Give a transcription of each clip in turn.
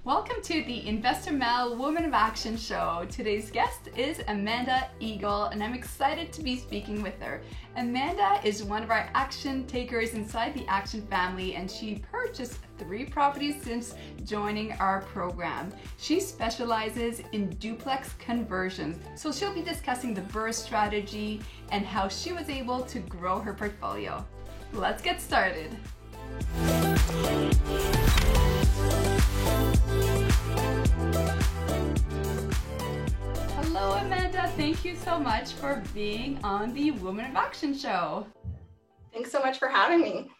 Welcome to the Investor Mel Woman of Action show. Today's guest is Amanda Eagle, and I'm excited to be speaking with her. Amanda is one of our action takers inside the Action family, and she purchased 3 properties since joining our program. She specializes in duplex conversions, so she'll be discussing the BRRRR strategy and how she was able to grow her portfolio. Let's get started. Hello, Amanda. Thank you so much for being on the Woman of Action show. Thanks so much for having me.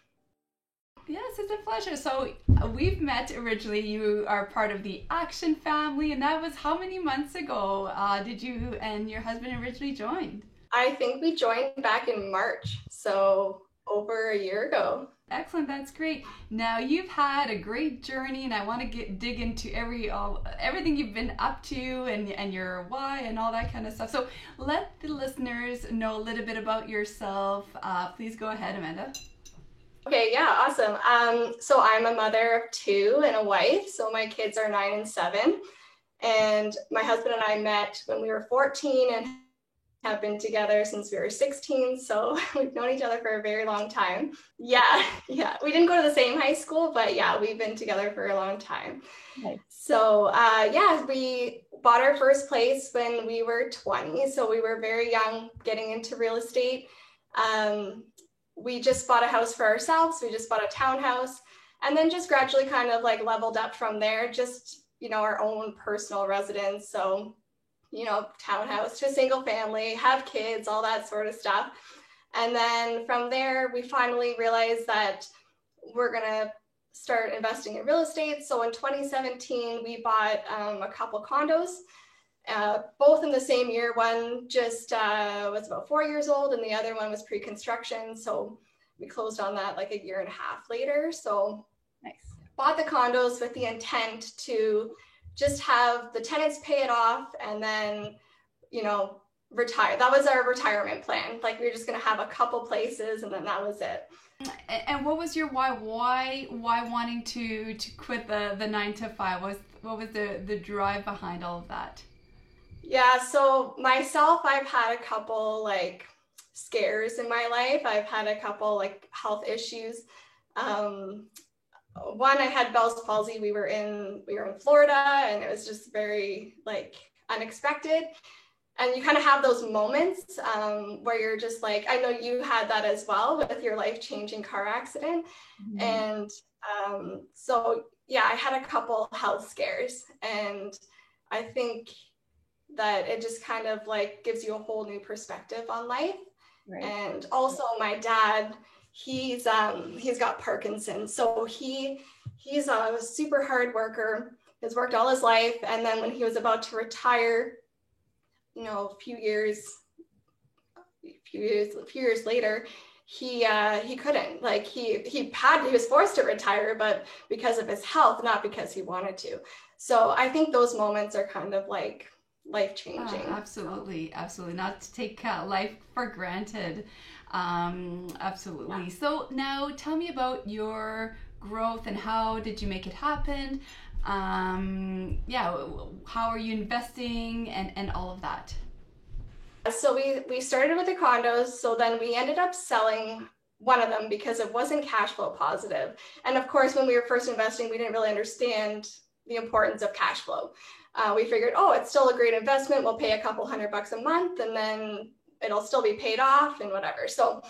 Yes, it's a pleasure. So we've met originally. You are part of the Action family, and that was how many months ago did you and your husband originally join? I think we joined back in March, so over a year ago. Excellent, that's great. Now you've had a great journey, and I want to dig into everything you've been up to and your why and all that kind of stuff. So let the listeners know a little bit about yourself. Please go ahead, Amanda. Okay, yeah, awesome. So I'm a mother of 2 and a wife. So my kids are 9 and 7, and my husband and I met when we were 14 and have been together since we were 16, so we've known each other for a very long time. Yeah. We didn't go to the same high school, but yeah, we've been together for a long time. Nice. So we bought our first place when we were 20, so we were very young getting into real estate. We just bought a house for ourselves. We just bought a townhouse, and then just gradually kind of like leveled up from there, just, our own personal residence. So townhouse to single family, have kids, all that sort of stuff. And then from there, we finally realized that we're going to start investing in real estate. So in 2017, we bought a couple condos, both in the same year. One just was about 4 years old, and the other one was pre-construction. So we closed on that like a year and a half later. So nice. Bought the condos with the intent to just have the tenants pay it off and then, retire. That was our retirement plan. Like, we were just going to have a couple places, and then that was it. And what was your why? Why wanting to quit the 9 to 5? What was the drive behind all of that? Yeah, so myself, I've had a couple like scares in my life. I've had a couple like health issues. One, I had Bell's palsy. We were in Florida, and it was just very like unexpected. And you kind of have those moments where you're just like, I know you had that as well with your life-changing car accident. Mm-hmm. And so yeah, I had a couple health scares, and I think that it just kind of like gives you a whole new perspective on life. Right. And also my dad, he's got Parkinson's, so he's a super hard worker. He's worked all his life, and then when he was about to retire, a few years later, he couldn't. Like he was forced to retire, but because of his health, not because he wanted to. So I think those moments are kind of like life-changing. Absolutely. Not to take life for granted. Absolutely. Yeah. So now tell me about your growth and how did you make it happen? How are you investing and all of that? So we started with the condos. So then we ended up selling one of them because it wasn't cash flow positive. And of course, when we were first investing, we didn't really understand the importance of cash flow. We figured, it's still a great investment. We'll pay a couple $100 a month, and then it'll still be paid off and whatever. So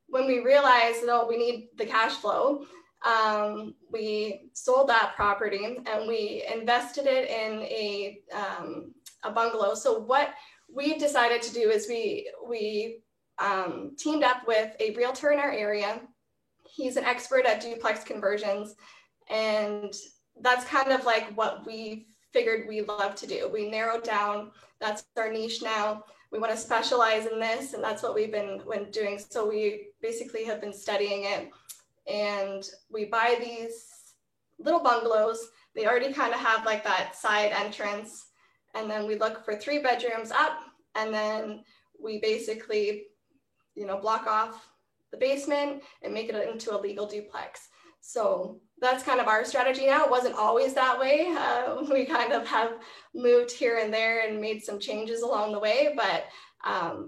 when we realized, we need the cash flow, we sold that property and we invested it in a bungalow. So what we decided to do is we teamed up with a realtor in our area. He's an expert at duplex conversions, and that's kind of like what we figured we love to do. We narrowed down, that's our niche now. We want to specialize in this, and that's what we've been doing. So we basically have been studying it, and we buy these little bungalows. They already kind of have like that side entrance, and then we look for 3 bedrooms up, and then we basically, block off the basement and make it into a legal duplex. So that's kind of our strategy now. It wasn't always that way. We kind of have moved here and there and made some changes along the way, but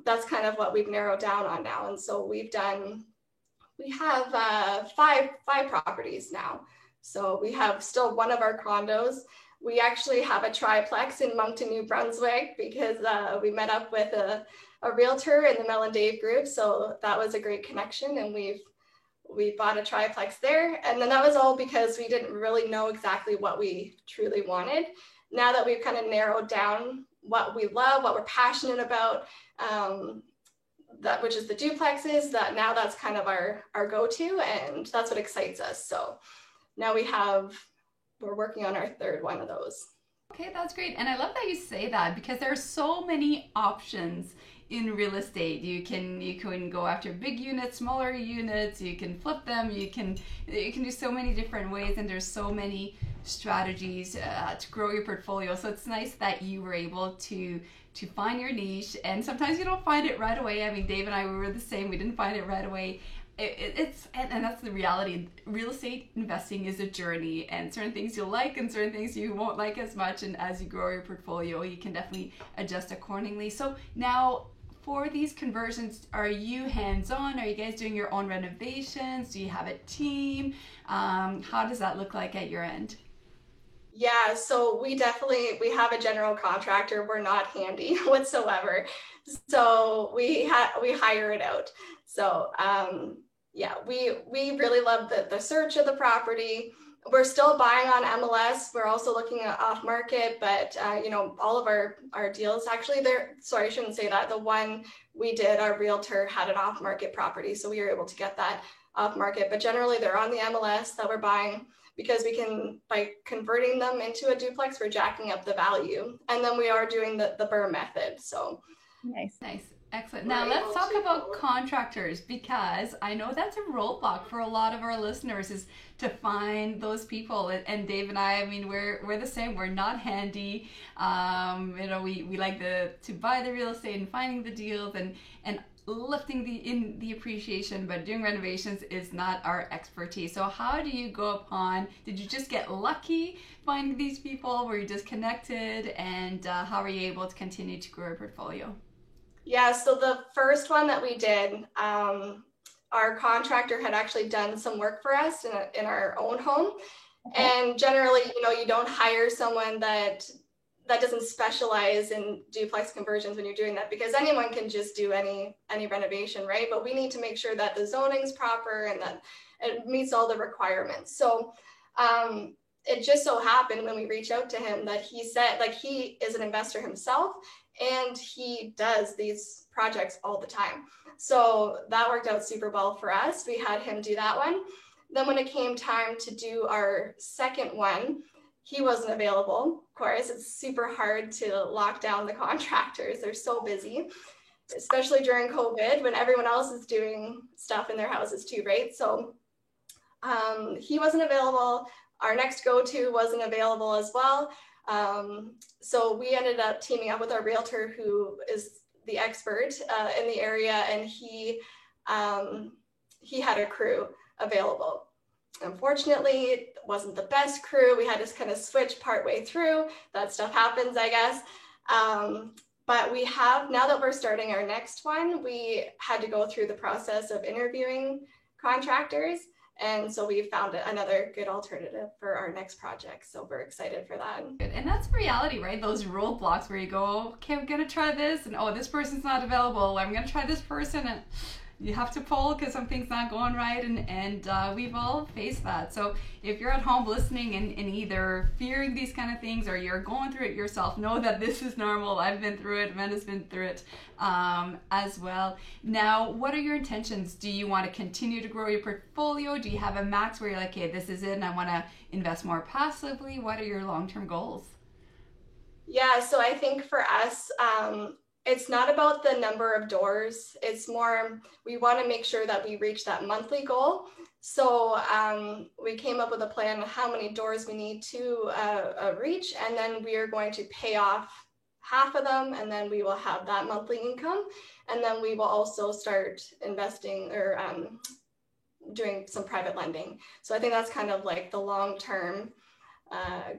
that's kind of what we've narrowed down on now. And so we have five properties now. So we have still one of our condos. We actually have a triplex in Moncton, New Brunswick, because we met up with a realtor in the Mel and Dave group. So that was a great connection, and we bought a triplex there. And then that was all because we didn't really know exactly what we truly wanted. Now that we've kind of narrowed down what we love, what we're passionate about, that which is the duplexes, that's kind of our go-to, and that's what excites us. So now we're working on our third one of those. Okay, that's great. And I love that you say that, because there are so many options in real estate. You can go after big units, smaller units, you can flip them, you can do so many different ways, and there's so many strategies to grow your portfolio. So it's nice that you were able to find your niche, and sometimes you don't find it right away. I mean, Dave and I, we were the same. We didn't find it right away. And that's the reality. Real estate investing is a journey, and certain things you'll like and certain things you won't like as much, and as you grow your portfolio you can definitely adjust accordingly. So now, for these conversions, are you hands-on? Are you guys doing your own renovations? Do you have a team? How does that look like at your end? Yeah, so we have a general contractor. We're not handy whatsoever. So we hire it out. So yeah, we really love the search of the property. We're still buying on MLS. We're also looking at off market, but all of our deals actually sorry, I shouldn't say that. The one we did, our realtor had an off market property, so we were able to get that off market. But generally they're on the MLS that we're buying, because we can, by converting them into a duplex, we're jacking up the value. And then we are doing the BRRRR method. So nice. Excellent. Now let's talk about contractors, because I know that's a roadblock for a lot of our listeners, is to find those people. And Dave and I mean, we're the same. We're not handy. We like to buy the real estate and finding the deals and lifting the appreciation, but doing renovations is not our expertise. So how do you go upon, did you just get lucky finding these people? Were you just connected? And how were you able to continue to grow your portfolio? Yeah, so the first one that we did, our contractor had actually done some work for us in our own home. Okay. And generally, you don't hire someone that doesn't specialize in duplex conversions when you're doing that, because anyone can just do any renovation, right? But we need to make sure that the zoning's proper and that it meets all the requirements. So it just so happened when we reached out to him that he said, like, he is an investor himself, and he does these projects all the time. So that worked out super well for us. We had him do that one. Then when it came time to do our second one, he wasn't available. Of course, it's super hard to lock down the contractors. They're so busy, especially during COVID when everyone else is doing stuff in their houses too, right? So he wasn't available. Our next go-to wasn't available as well. So we ended up teaming up with our realtor, who is the expert in the area, and he had a crew available. Unfortunately, it wasn't the best crew. We had to kind of switch partway through. That stuff happens, I guess. But we have, now that we're starting our next one, we had to go through the process of interviewing contractors. And so we found another good alternative for our next project. So we're excited for that. And that's reality, right? Those roadblocks where you go, okay, I'm going to try this, and oh, this person's not available. I'm going to try this person, and you have to pull because something's not going right, and we've all faced that. So if you're at home listening and either fearing these kind of things or you're going through it yourself, know that this is normal. I've been through it. Amanda's been through it as well. Now, what are your intentions? Do you want to continue to grow your portfolio? Do you have a max where you're like, okay, this is it and I want to invest more passively? What are your long-term goals? Yeah, so I think for us, it's not about the number of doors. It's more, we want to make sure that we reach that monthly goal. So we came up with a plan on how many doors we need to reach, and then we are going to pay off half of them, and then we will have that monthly income. And then we will also start investing or doing some private lending. So I think that's kind of like the long-term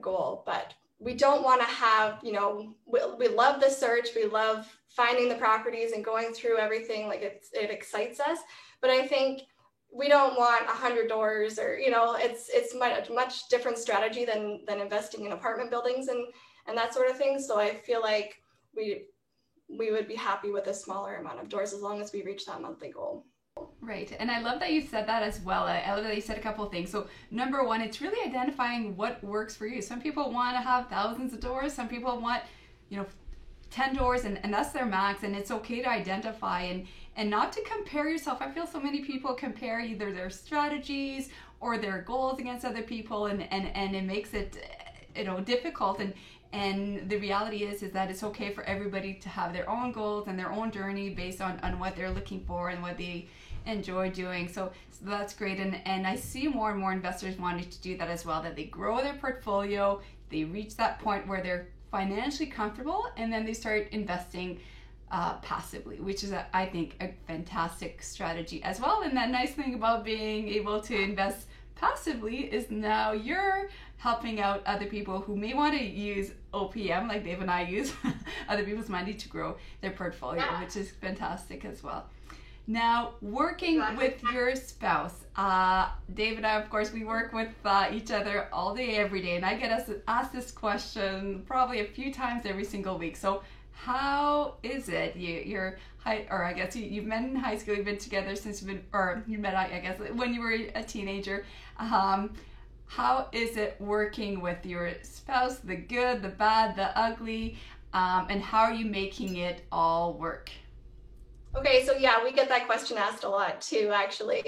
goal. But we don't want to have, you know, we love the search, we love finding the properties and going through everything, like it excites us. But I think we don't want 100 doors, or, you know, it's much different strategy than investing in apartment buildings and that sort of thing. So I feel like we would be happy with a smaller amount of doors as long as we reach that monthly goal. Right. And I love that you said that as well. I love that you said a couple of things. So number one, it's really identifying what works for you. Some people want to have thousands of doors. Some people want, you know, 10 doors, and that's their max. And it's okay to identify and not to compare yourself. I feel so many people compare either their strategies or their goals against other people, and it makes it, you know, difficult. And the reality is that it's okay for everybody to have their own goals and their own journey based on what they're looking for and what they enjoy doing. So that's great. And I see more and more investors wanting to do that as well, that they grow their portfolio, they reach that point where they're financially comfortable, and then they start investing passively, which is, I think, a fantastic strategy as well. And that nice thing about being able to invest passively is now you're helping out other people who may want to use OPM like Dave and I use other people's money to grow their portfolio, which is fantastic as well. Now, working with your spouse, Dave and I, of course, we work with each other all day, every day, and I get asked this question probably a few times every single week. So how is it? You've met in high school, you've been together since you met, I guess, when you were a teenager. How is it working with your spouse, the good, the bad, the ugly, and how are you making it all work? Okay, so yeah, we get that question asked a lot too, actually.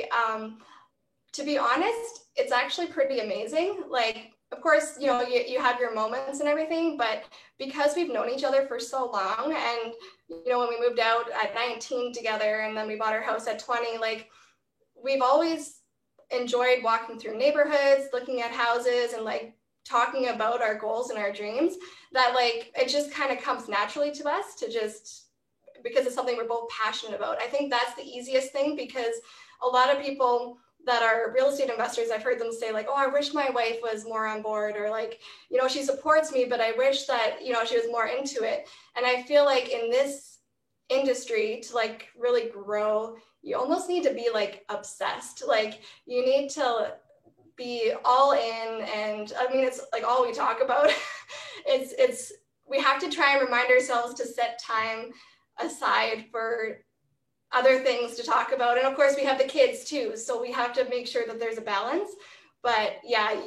To be honest, it's actually pretty amazing. Like, of course, you know, you have your moments and everything, but because we've known each other for so long, and, you know, when we moved out at 19 together and then we bought our house at 20, like, we've always enjoyed walking through neighborhoods, looking at houses, and like talking about our goals and our dreams, that like it just kind of comes naturally to us to just, because it's something we're both passionate about. I think that's the easiest thing, because a lot of people that are real estate investors, I've heard them say like, oh, I wish my wife was more on board, or like, you know, she supports me, but I wish that, you know, she was more into it. And I feel like in this industry, to like really grow, you almost need to be like obsessed. Like, you need to be all in. And I mean, it's like all we talk about. it's we have to try and remind ourselves to set time aside for other things to talk about. And of course we have the kids too, so we have to make sure that there's a balance. But yeah,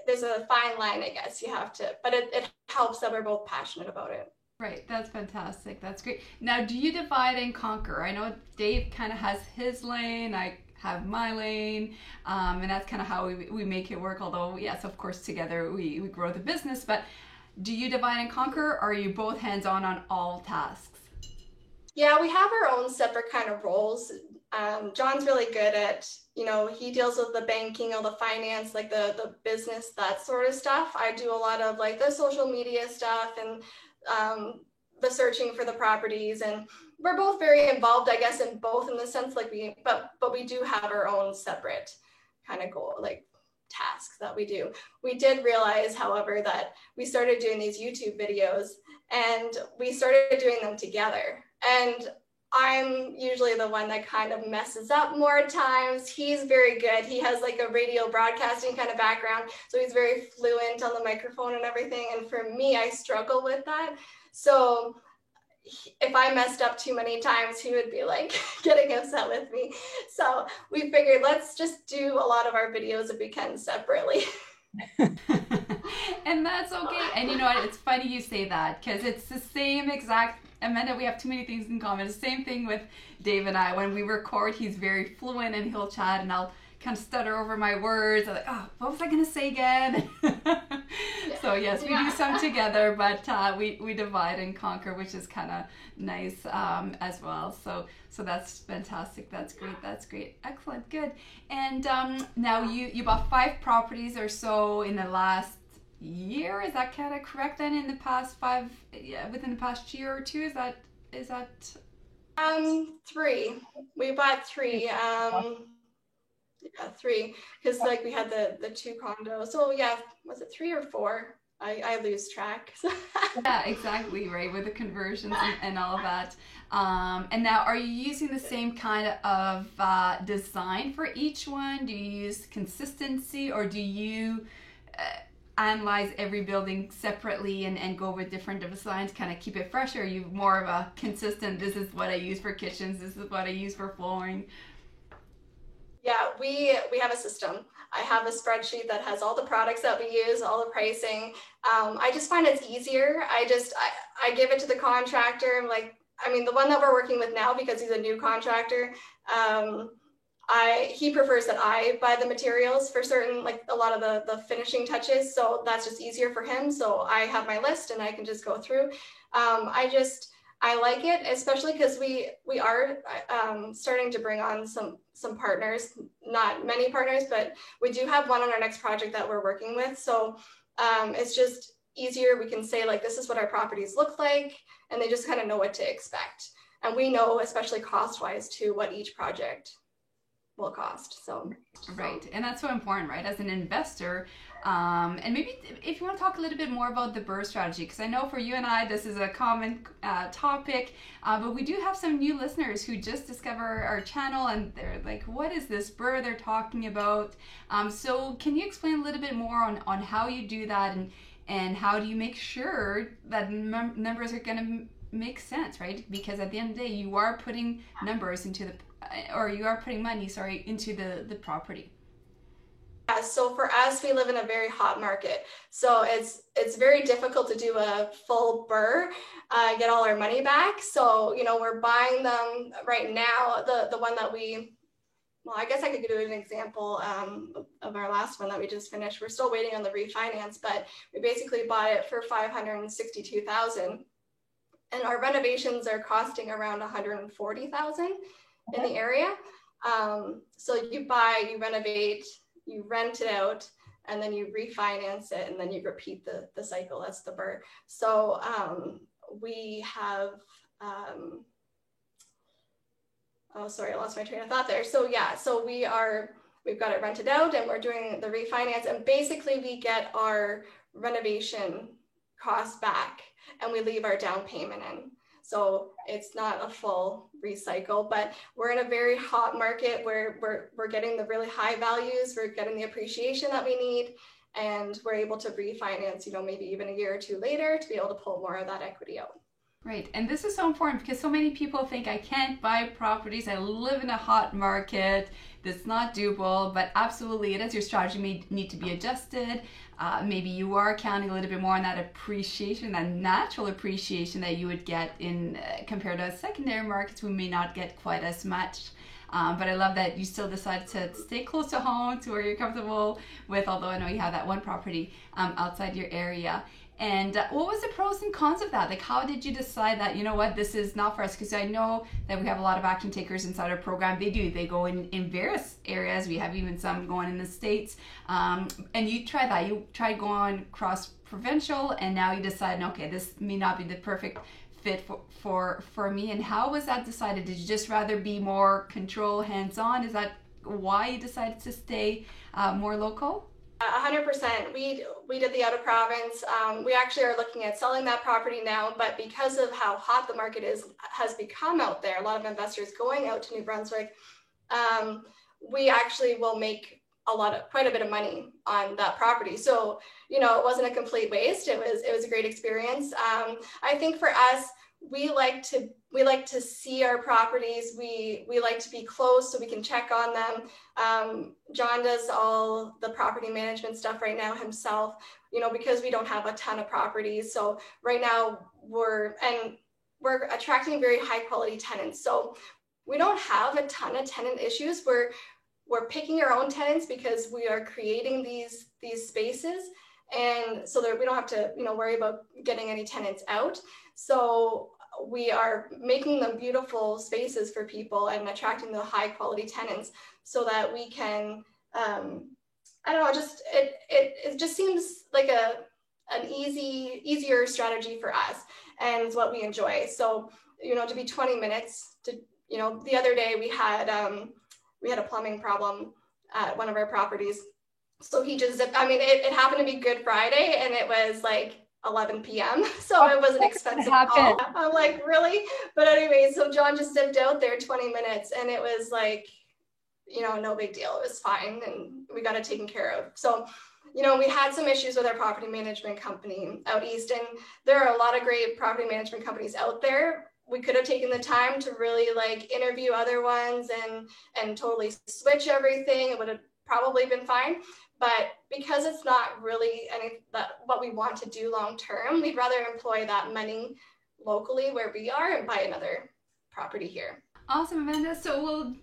there's a fine line, I guess. You have to, but it helps that we're both passionate about it. Right, that's fantastic. That's great. Now, do you divide and conquer? I know Dave kind of has his lane, I have my lane, and that's kind of how we make it work. Although, yes, of course, together we grow the business. But do you divide and conquer, or are you both hands-on on all tasks? Yeah, we have our own separate kind of roles. John's really good at, you know, he deals with the banking, all the finance, like the business, that sort of stuff. I do a lot of like the social media stuff and the searching for the properties, and we're both very involved, I guess, in both, in the sense like but we do have our own separate kind of goal, like tasks that we do. We did realize, however, that we started doing these YouTube videos and we started doing them together. And I'm usually the one that kind of messes up more times. He's very good. He has like a radio broadcasting kind of background, so he's very fluent on the microphone and everything. And for me, I struggle with that. So if I messed up too many times, he would be like getting upset with me. So we figured, let's just do a lot of our videos if we can separately. And that's okay. And you know what? It's funny you say that, because it's the same exact, Amanda, we have too many things in common. It's the same thing with Dave and I. When we record, he's very fluent and he'll chat, and I'll kind of stutter over my words. I'm like, oh, what was I going to say again? So yes, we do some together, but we divide and conquer, which is kind of nice as well. So that's fantastic. That's great. That's great. Excellent. Good. And now you bought 5 properties or so in the last year. Is that kind of correct then? In the past 5, within the past year or 2, is that 3. We bought 3. Yeah, 3, because like we had the 2 condos. So yeah, was it 3 or 4? I lose track. Yeah, exactly, right, with the conversions and all of that. And now, are you using the same kind of design for each one? Do you use consistency, or do you analyze every building separately and go with different designs, kind of keep it fresh? Or are you more of a consistent, this is what I use for kitchens, this is what I use for flooring? Yeah, we have a system. I have a spreadsheet that has all the products that we use, all the pricing. I just find it's easier. I give it to the contractor. Like, I mean, the one that we're working with now, because he's a new contractor, he prefers that I buy the materials for certain, like a lot of the finishing touches. So that's just easier for him. So I have my list and I can just go through. I like it, especially because we are starting to bring on some partners, not many partners, but we do have one on our next project that we're working with. So it's just easier. We can say like, this is what our properties look like, and they just kind of know what to expect. And we know, especially cost-wise too, what each project will cost. Right, and that's so important, right? As an investor, and maybe if you want to talk a little bit more about the BRRRR strategy, because I know for you and I, this is a common topic, but we do have some new listeners who just discover our channel and they're like, what is this BRRRR they're talking about? So can you explain a little bit more on how you do that, and how do you make sure that numbers are going to make sense, right? Because at the end of the day, you are putting numbers into or you are putting money, sorry, into the property. Yeah, so for us, we live in a very hot market. So it's very difficult to do a full BRRRR, get all our money back. So, you know, we're buying them right now. The one that well, I guess I could do an example of our last one that we just finished. We're still waiting on the refinance, but we basically bought it for $562,000. And our renovations are costing around $140,000 in the area. So you buy, you renovate, you rent it out, and then you refinance it, and then you repeat the cycle. That's the BRRRR. So we have, oh, sorry, I lost my train of thought there. So yeah, so we've got it rented out and we're doing the refinance, and basically we get our renovation costs back and we leave our down payment in. So it's not a full recycle, but we're in a very hot market where we're getting the really high values, we're getting the appreciation that we need, and we're able to refinance, you know, maybe even a year or two later to be able to pull more of that equity out. Right, and this is so important because so many people think I can't buy properties, I live in a hot market, that's not doable, but absolutely it is. Your strategy may need to be adjusted. Maybe you are counting a little bit more on that appreciation, that natural appreciation that you would get in compared to secondary markets. We may not get quite as much. But I love that you still decide to stay close to home, to where you're comfortable with, although I know you have that one property outside your area. And what was the pros and cons of that? Like, how did you decide that, you know what, this is not for us? Because I know that we have a lot of action takers inside our program. They go in various areas. We have even some going in the States. And you tried that. You tried going cross-provincial, and now you decide, okay, this may not be the perfect fit for me. And how was that decided? Did you just rather be more control, hands-on? Is that why you decided to stay more local? 100%. We did the out of province. We actually are looking at selling that property now, but because of how hot the market has become out there, a lot of investors going out to New Brunswick, we actually will make quite a bit of money on that property. So, you know, it wasn't a complete waste. It was a great experience. I think for us, we like to see our properties. We like to be close so we can check on them. John does all the property management stuff right now himself, you know, because we don't have a ton of properties. So right now we're attracting very high quality tenants. So we don't have a ton of tenant issues. We're picking our own tenants because we are creating these spaces. And so that we don't have to, you know, worry about getting any tenants out. So we are making them beautiful spaces for people and attracting the high quality tenants so that we can, I don't know, it just seems like an easier strategy for us, and it's what we enjoy. So, you know, to be 20 minutes to, you know, the other day we had a plumbing problem at one of our properties. So he just zipped, I mean, it happened to be Good Friday and it was like 11 p.m. So it wasn't expensive at all. I'm like, really? But anyway, so John just zipped out there 20 minutes and it was like, you know, no big deal. It was fine and we got it taken care of. So, you know, we had some issues with our property management company out east, and there are a lot of great property management companies out there. We could have taken the time to really like interview other ones and totally switch everything. It would have probably been fine. But because it's not really what we want to do long term, we'd rather employ that money locally where we are and buy another property here. Awesome, Amanda. So we'll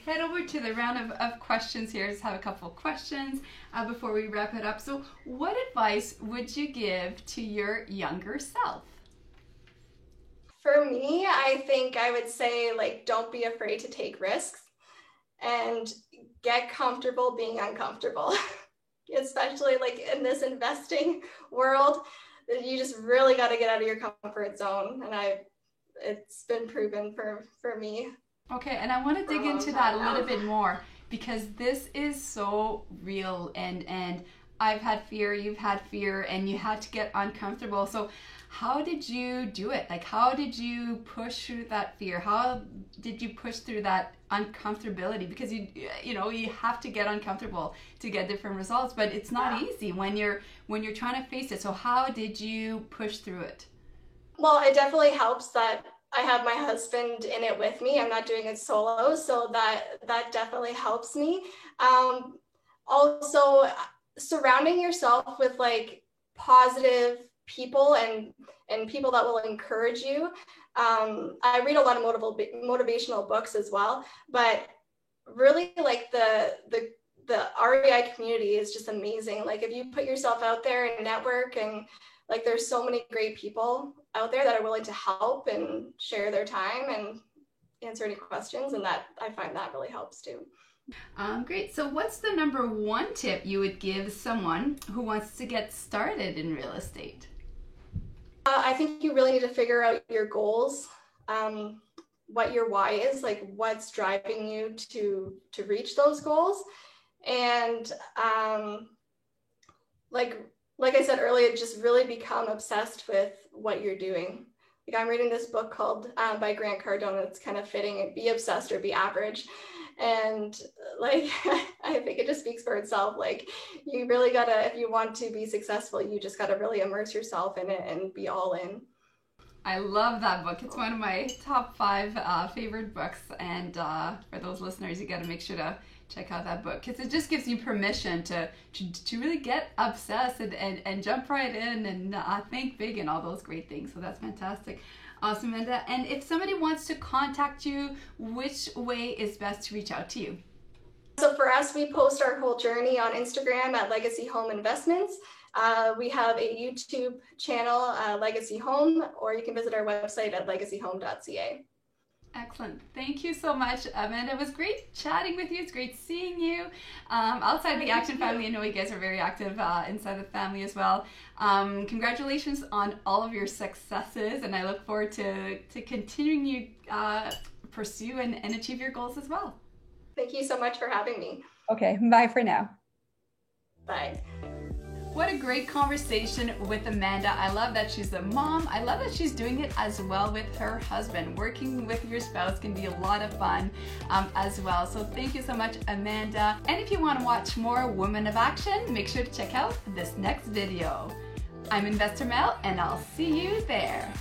head over to the round of questions here. Just have a couple of questions before we wrap it up. So what advice would you give to your younger self? For me, I think I would say, like, don't be afraid to take risks and get comfortable being uncomfortable. Especially like in this investing world, you just really got to get out of your comfort zone. And it's been proven for me. Okay, and I want to dig into that a little bit more, because this is so real, and I've had fear, you've had fear, and you had to get uncomfortable. So how did you do it? Like, how did you push through that fear? How did you push through that uncomfortability? Because you know, you have to get uncomfortable to get different results, but it's not easy when you're trying to face it. So how did you push through it? Well, it definitely helps that I have my husband in it with me. I'm not doing it solo, so that definitely helps me. Also, surrounding yourself with like positive people and people that will encourage you. I read a lot of motivational books as well, but really like the REI community is just amazing. Like if you put yourself out there and network, and like there's so many great people out there that are willing to help and share their time and answer any questions, and that I find that really helps too. Great. So what's the number one tip you would give someone who wants to get started in real estate? I think you really need to figure out your goals, what your why is, like what's driving you to reach those goals. And like I said earlier, just really become obsessed with what you're doing. Like I'm reading this book called by Grant Cardone. It's kind of fitting, Be Obsessed or Be Average. And like, I think it just speaks for itself. Like you really gotta, if you want to be successful, you just gotta really immerse yourself in it and be all in. I love that book. It's one of my top 5 favorite books. And for those listeners, you gotta make sure to check out that book, because it just gives you permission to really get obsessed and jump right in and think big and all those great things. So that's fantastic. Awesome, Amanda. And if somebody wants to contact you, which way is best to reach out to you? So for us, we post our whole journey on Instagram at Legacy Home Investments. We have a YouTube channel, Legacy Home, or you can visit our website at legacyhome.ca. Excellent. Thank you so much, Amanda. It was great chatting with you. It's great seeing you. Outside the Action family, I know you guys are very active inside the family as well. Congratulations on all of your successes, and I look forward to continuing you pursue and achieve your goals as well. Thank you so much for having me. Okay, bye for now. Bye. What a great conversation with Amanda. I love that she's a mom. I love that she's doing it as well with her husband. Working with your spouse can be a lot of fun as well. So thank you so much, Amanda. And if you want to watch more Women of Action, make sure to check out this next video. I'm Investor Mel, and I'll see you there.